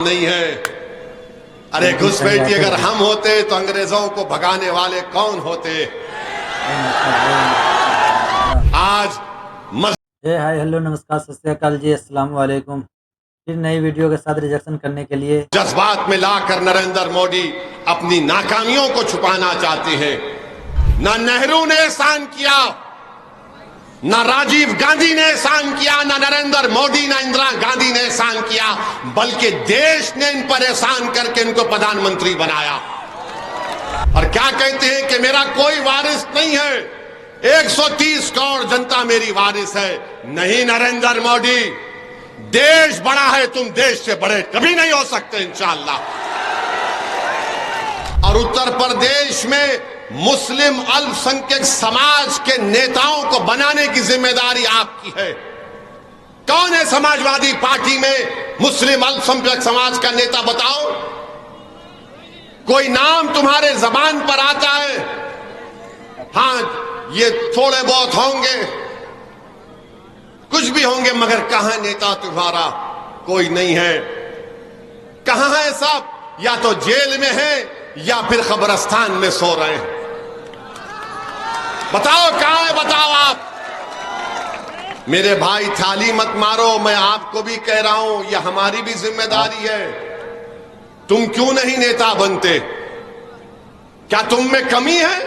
नहीं है। अरे घुसपैठी अगर हम होते तो अंग्रेजों को भगाने वाले कौन होते। आज हाय हेलो नमस्कार सत श्री अकाल जी, अस्सलाम वालेकुम। फिर नई वीडियो के साथ रिजेक्शन करने के लिए जज्बात में लाकर नरेंद्र मोदी अपनी नाकामियों को छुपाना चाहते हैं। ना नेहरू ने एहसान किया, ना राजीव गांधी ने एहसान किया, ना नरेंद्र मोदी, ना इंदिरा गांधी ने एहसान किया, बल्कि देश ने इन पर एहसान करके इनको प्रधानमंत्री बनाया। और क्या कहते हैं कि मेरा कोई वारिस नहीं है, 130 करोड़ जनता मेरी वारिस है। नहीं नरेंद्र मोदी, देश बड़ा है, तुम देश से बड़े कभी नहीं हो सकते इंशाअल्लाह। और उत्तर प्रदेश में मुस्लिम अल्पसंख्यक समाज के नेताओं को बनाने की जिम्मेदारी आपकी है। कौन है समाजवादी पार्टी में मुस्लिम अल्पसंख्यक समाज का नेता, बताओ। कोई नाम तुम्हारे जबान पर आता है? हाँ, ये थोड़े बहुत होंगे, कुछ भी होंगे, मगर कहां नेता तुम्हारा? कोई नहीं है। कहां है सब? या तो जेल में है या फिर कब्रिस्तान में सो रहे हैं। बताओ कहां है, बताओ आप। मेरे भाई थाली मत मारो, मैं आपको भी कह रहा हूं, यह हमारी भी जिम्मेदारी है। तुम क्यों नहीं नेता बनते? क्या तुम में कमी है?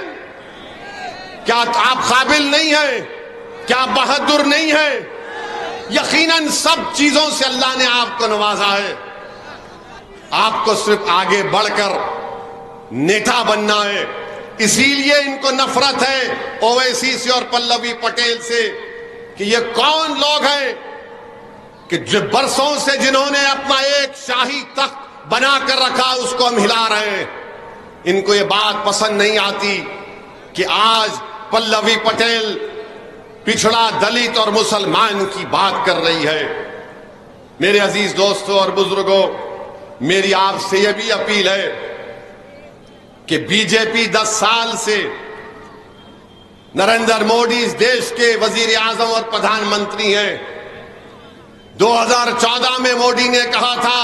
क्या आप काबिल नहीं है? क्या बहादुर नहीं है? यकीनन सब चीजों से अल्लाह ने आपको नवाजा है। आपको सिर्फ आगे बढ़कर नेता बनना है। इसीलिए इनको नफरत है ओवैसी से और पल्लवी पटेल से कि ये कौन लोग हैं कि जो बरसों से जिन्होंने अपना एक शाही तख्त बनाकर रखा उसको हम हिला रहे हैं। इनको ये बात पसंद नहीं आती कि आज पल्लवी पटेल पिछड़ा दलित और मुसलमान की बात कर रही है। मेरे अजीज दोस्तों और बुजुर्गों, मेरी आपसे यह भी अपील है कि बीजेपी 10 साल से नरेंद्र मोदी इस देश के वजीर आजम और प्रधानमंत्री हैं। 2014 में मोदी ने कहा था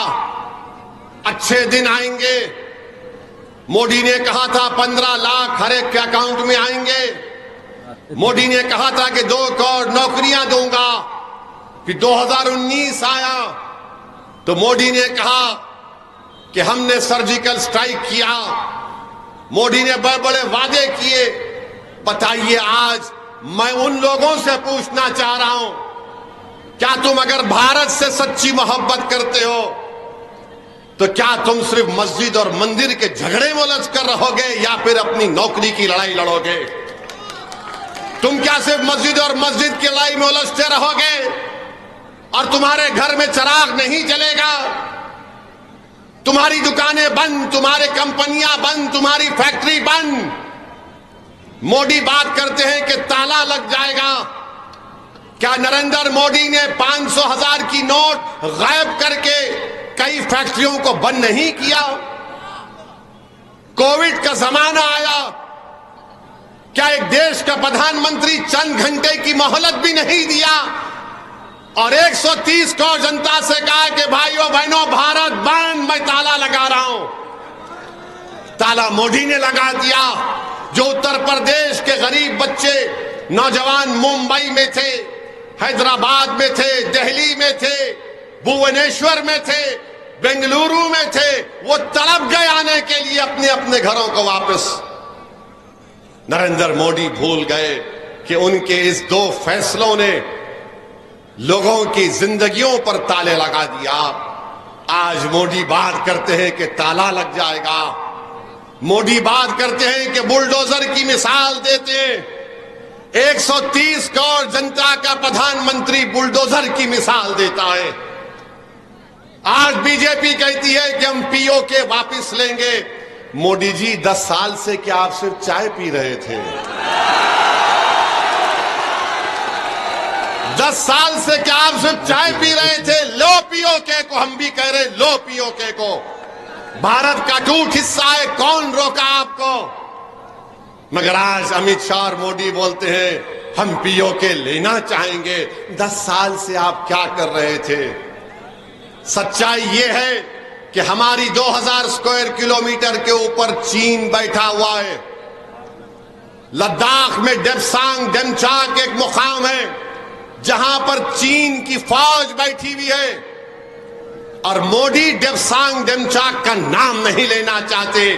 अच्छे दिन आएंगे। मोदी ने कहा था 15 लाख हर एक के अकाउंट में आएंगे। मोदी ने कहा था कि 2 करोड़ नौकरियां दूंगा। फिर 2019 आया तो मोदी ने कहा कि हमने सर्जिकल स्ट्राइक किया। मोदी ने बड़े बड़े वादे किए। बताइए, आज मैं उन लोगों से पूछना चाह रहा हूं, क्या तुम अगर भारत से सच्ची मोहब्बत करते हो तो क्या तुम सिर्फ मस्जिद और मंदिर के झगड़े में उलझ कर रहोगे या फिर अपनी नौकरी की लड़ाई लड़ोगे? तुम क्या सिर्फ मस्जिद और मस्जिद की लड़ाई में उलझते रहोगे और तुम्हारे घर में चिराग नहीं जलेगा? तुम्हारी दुकानें बंद, तुम्हारी कंपनियां बंद, तुम्हारी फैक्ट्री बंद। मोदी बात करते हैं कि ताला लग जाएगा। क्या नरेंद्र मोदी ने 500,000 की नोट गायब करके कई फैक्ट्रियों को बंद नहीं किया? कोविड का जमाना आया, क्या एक देश का प्रधानमंत्री चंद घंटे की मोहलत भी नहीं दिया और 130 करोड़ जनता से कहा कि भाइयों बहनों भारत बंद, मैं ताला लगा रहा हूं। ताला मोदी ने लगा दिया। जो उत्तर प्रदेश के गरीब बच्चे नौजवान मुंबई में थे, हैदराबाद में थे, दिल्ली में थे, भुवनेश्वर में थे, बेंगलुरु में थे, वो तड़प गए आने के लिए अपने अपने घरों को वापस। नरेंद्र मोदी भूल गए कि उनके इस 2 फैसलों ने लोगों की जिंदगियों पर ताले लगा दिया। आज मोदी बात करते हैं कि ताला लग जाएगा। मोदी बात करते हैं कि बुलडोजर की मिसाल देते हैं। 130 करोड़ जनता का प्रधानमंत्री बुलडोजर की मिसाल देता है। आज बीजेपी कहती है कि हम पीओके वापस लेंगे। मोदी जी, 10 साल से क्या आप सिर्फ चाय पी रहे थे? 10 साल से क्या आप सिर्फ चाय पी रहे थे? लो पीओके को, हम भी कह रहे लो पीओके को। भारत का टूट हिस्सा है, कौन रोका आपको? मगर आज अमित शाह और मोदी बोलते हैं हम पीओके लेना चाहेंगे। 10 साल से आप क्या कर रहे थे? सच्चाई ये है कि हमारी 2000 स्क्वायर किलोमीटर के ऊपर चीन बैठा हुआ है। लद्दाख में डेप्सांग डेमचाक एक मुकाम है जहां पर चीन की फौज बैठी हुई है, और मोदी डेप्सांग डेमचाक का नाम नहीं लेना चाहते।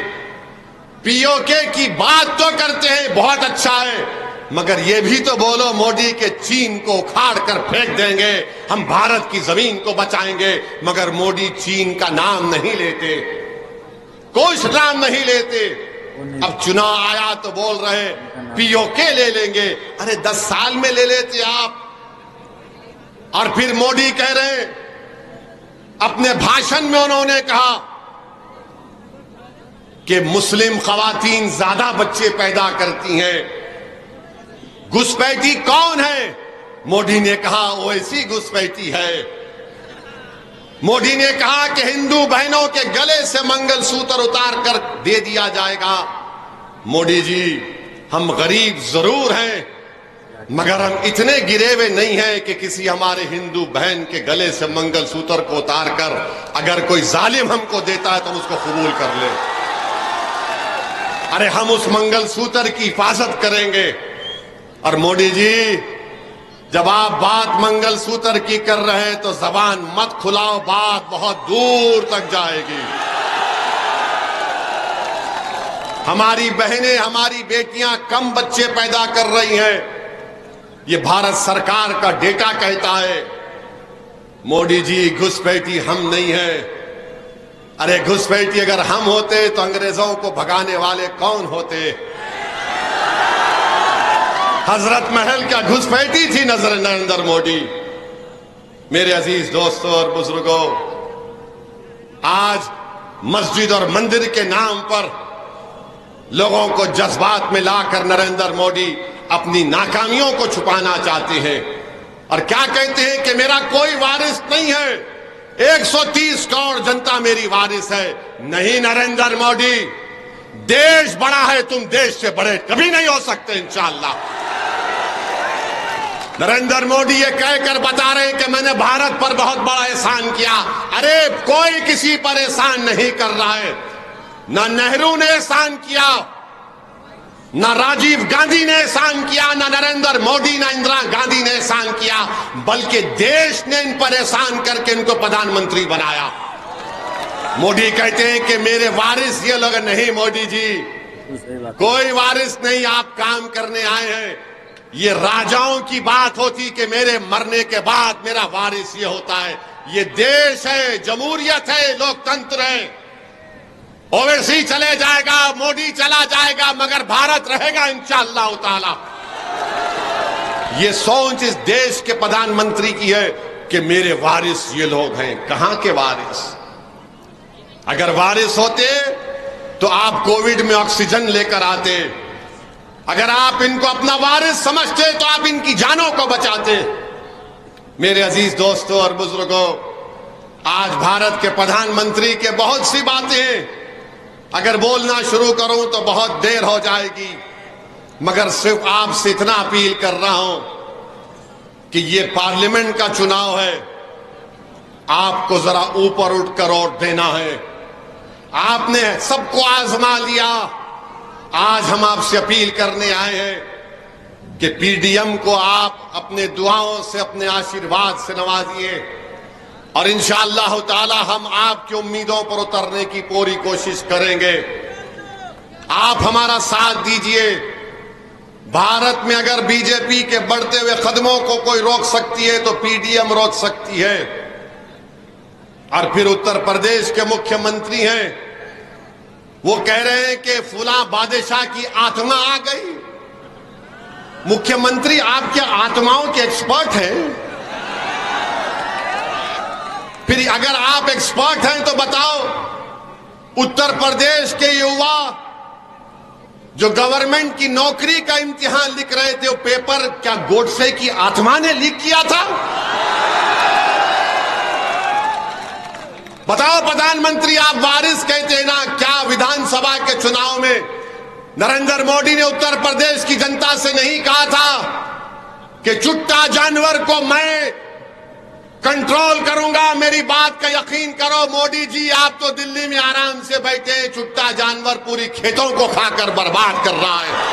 पीओके की बात तो करते हैं, बहुत अच्छा है, मगर यह भी तो बोलो मोदी के चीन को उखाड़ कर फेंक देंगे, हम भारत की जमीन को बचाएंगे। मगर मोदी चीन का नाम नहीं लेते, कुछ नाम नहीं लेते। अब चुनाव आया तो बोल रहे पीओके ले लेंगे। अरे 10 साल में ले लेते आप। और फिर मोदी कह रहे, अपने भाषण में उन्होंने कहा कि मुस्लिम खवातीन ज्यादा बच्चे पैदा करती हैं। घुसपैठी कौन है? मोदी ने कहा ओवैसी घुसपैठी है। मोदी ने कहा कि हिंदू बहनों के गले से मंगलसूत्र उतार कर दे दिया जाएगा। मोदी जी, हम गरीब जरूर हैं, मगर हम इतने गिरे हुए नहीं हैं कि किसी हमारे हिंदू बहन के गले से मंगलसूत्र को उतार कर अगर कोई जालिम हमको देता है तो हम उसको कबूल कर ले। अरे हम उस मंगलसूत्र की हिफाजत करेंगे। और मोदी जी, जब आप बात मंगलसूत्र की कर रहे हैं तो जबान मत खुलाओ, बात बहुत दूर तक जाएगी। हमारी बहनें, हमारी बेटियां कम बच्चे पैदा कर रही हैं, ये भारत सरकार का डेटा कहता है। मोदी जी, घुसपैठी हम नहीं है। अरे घुसपैठी अगर हम होते तो अंग्रेजों को भगाने वाले कौन होते? हजरत महल क्या घुसपैठी थी नरेंद्र मोदी? मेरे अजीज दोस्तों और बुजुर्गों, आज मस्जिद और मंदिर के नाम पर लोगों को जज्बात में लाकर नरेंद्र मोदी अपनी नाकामियों को छुपाना चाहते हैं। और क्या कहते हैं कि मेरा कोई वारिस नहीं है, 130 करोड़ जनता मेरी वारिस है। नहीं नरेंद्र मोदी, देश बड़ा है, तुम देश से बड़े कभी नहीं हो सकते इंशाअल्लाह। नरेंद्र मोदी ये कहकर बता रहे हैं कि मैंने भारत पर बहुत बड़ा एहसान किया। अरे कोई किसी पर एहसान नहीं कर रहा है। ना नेहरू ने एहसान किया, ना राजीव गांधी ने एहसान किया, ना नरेंद्र मोदी, ना इंदिरा गांधी ने एहसान किया, बल्कि देश ने इन पर एहसान करके इनको प्रधानमंत्री बनाया। मोदी कहते हैं कि मेरे वारिस ये लोग नहीं। मोदी जी, कोई वारिस नहीं, आप काम करने आए हैं। ये राजाओं की बात होती कि मेरे मरने के बाद मेरा वारिस ये होता है। ये देश है, जमहूरियत है, लोकतंत्र है। ओवैसी चले जाएगा, मोदी चला जाएगा, मगर भारत रहेगा इंशाअल्लाह ताला। ये सोच इस देश के प्रधानमंत्री की है कि मेरे वारिस ये लोग हैं। कहां के वारिस? अगर वारिस होते तो आप कोविड में ऑक्सीजन लेकर आते। अगर आप इनको अपना वारिस समझते तो आप इनकी जानों को बचाते। मेरे अजीज दोस्तों और बुजुर्गों, आज भारत के प्रधानमंत्री के बहुत सी बातें अगर बोलना शुरू करूं तो बहुत देर हो जाएगी, मगर सिर्फ आपसे इतना अपील कर रहा हूं कि ये पार्लियामेंट का चुनाव है, आपको जरा ऊपर उठकर वोट देना है। आपने सबको आजमा लिया, आज हम आपसे अपील करने आए हैं कि पीडीएम को आप अपने दुआओं से, अपने आशीर्वाद से नवाजिए, और इंशाअल्लाह ताला हम आपकी उम्मीदों पर उतरने की पूरी कोशिश करेंगे। आप हमारा साथ दीजिए। भारत में अगर बीजेपी के बढ़ते हुए कदमों को कोई रोक सकती है तो पीडीएम रोक सकती है। और फिर उत्तर प्रदेश के मुख्यमंत्री हैं, वो कह रहे हैं कि फुला बादशाह की आत्मा आ गई। मुख्यमंत्री आप क्या आत्माओं के एक्सपर्ट हैं? फिर अगर आप एक्सपर्ट हैं तो बताओ, उत्तर प्रदेश के युवा जो गवर्नमेंट की नौकरी का इम्तिहान लिख रहे थे, वो पेपर क्या गोडसे की आत्मा ने लीक किया था? बताओ प्रधानमंत्री, आप वारिस कहते हैं ना, क्या विधानसभा के चुनाव में नरेंद्र मोदी ने उत्तर प्रदेश की जनता से नहीं कहा था कि चुट्टा जानवर को मैं कंट्रोल करूंगा, मेरी बात का यकीन करो। मोदी जी, आप तो दिल्ली में आराम से बैठे, छुट्टा जानवर पूरी खेतों को खाकर बर्बाद कर रहा है।